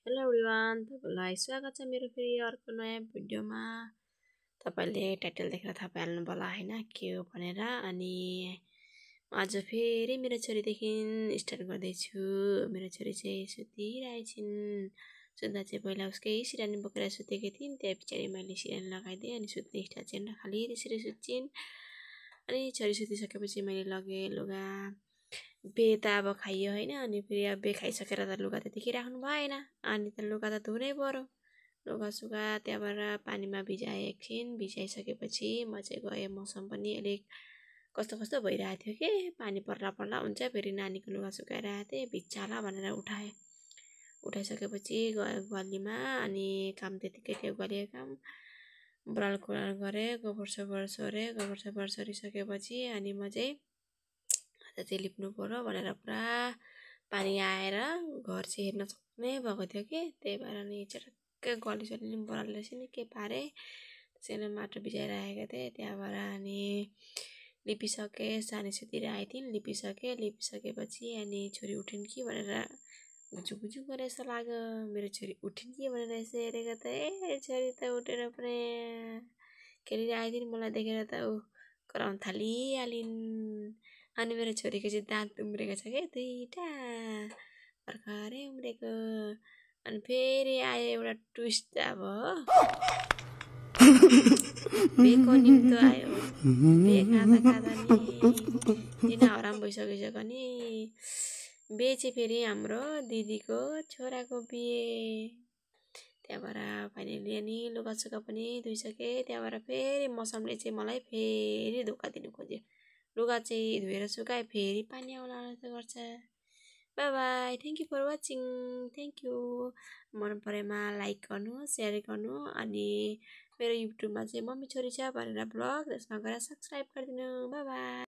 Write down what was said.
Hello everyone, तपाईँलाई स्वागत छ मेरो फेरि अर्को नयाँ भिडियोमा। तपाईँले टाइटल देखेर थाहा पाइहाल्नु होला होइन के हो भनेर। अनि आज फेरि मेरो छोरीदेखि स्टार्ट गर्दैछु। मेरो छोरी चाहिँ सुतिरहेछिन्। सुत्दा चाहिँ पहिला उसकै सिरानी बोकेर सुतेकी थिइन्, त्यहाँ पछाडि मैले सिरानी लगाइदिएँ अनि सुत्ने स्टार्ट चाहिँ खालि त्यसरी सुत्छिन्। अनि छोरी सुतिसकेपछि मैले लगेँ लुगा। बे त अब खाइयो होइन, अनि फेरि अब बे खाइसकेर त लुगा त्यतिकै राख्नु भएन, अनि त लुगा त धुनै पर्यो। लुगासुगा त्यहाँबाट पानीमा भिजाएँ, एकछिन भिजाइसकेपछि म चाहिँ गएँ। मौसम पनि अलिक कस्तो कस्तो भइरहेको थियो कि पानी पर्ला पर्ला हुन्छ। फेरि नानीको लुगा सुकाएर आएको थिएँ, भिज्छ होला भनेर उठाएँ। उठाइसकेपछि गएँ गल्लीमा, अनि काम त्यतिकै थियो। गल्लीको काम बराल कुराल गरेँ, गोबर सोबर सोरेँ। गोबर सोबर सरिसकेपछि अनि म चाहिँ चाहिँ लिप्नु पर्यो भनेर पुरा पानी आएर घर चाहिँ हेर्न सक्ने भएको थियो कि, त्यही भएर नि चटक्कै गली सली बरालले चाहिँ नि के पारेँ, त्यसैले माटो भिजाइरहेको थिएँ। त्यहाँबाट अनि लिपिसकेँ, सानी सुतिर आएको थिइन्, लिपिसकेपछि अनि छोरी उठिन् कि भनेर गुजु गुजु गरेर जस्तो लाग्यो। मेरो छोरी उठिन् कि भनेर यसो हेरेको त छोरी त उठेर पनि खेलिरहेको थिइन्। मलाई देखेर त कराउन थालिहालिन्। अनि मेरो छोरीको चाहिँ दाँत उम्रेको छ क्या, दुईवटा भर्खरै उम्रेको। अनि फेरि आयो एउटा ट्विस्ट। अब बेको निम्तो आयो। बे खाँदा खाँदा नि दिन हराम भइसकिसक्यो नि। बे चाहिँ फेरि हाम्रो दिदीको छोराको बिहे। त्यहाँबाट फाइनली अनि लुगासुगा पनि धोइसकेँ। त्यहाँबाट फेरि मौसमले चाहिँ मलाई फेरि धोका दिनु खोज्यो। लुगा चाहिँ धोएर सुकाए, फेरि पानी आउन गर्छ। Bye bye, thank you for watching. Thank you. मन परेमा लाइक गर्नु, सेयर गर्नु, अनि मेरो युट्युबमा चाहिँ मम्मी छोरी छ भनेर ब्लग, त्यसमा गएर सब्सक्राइब गरिदिनु। By by.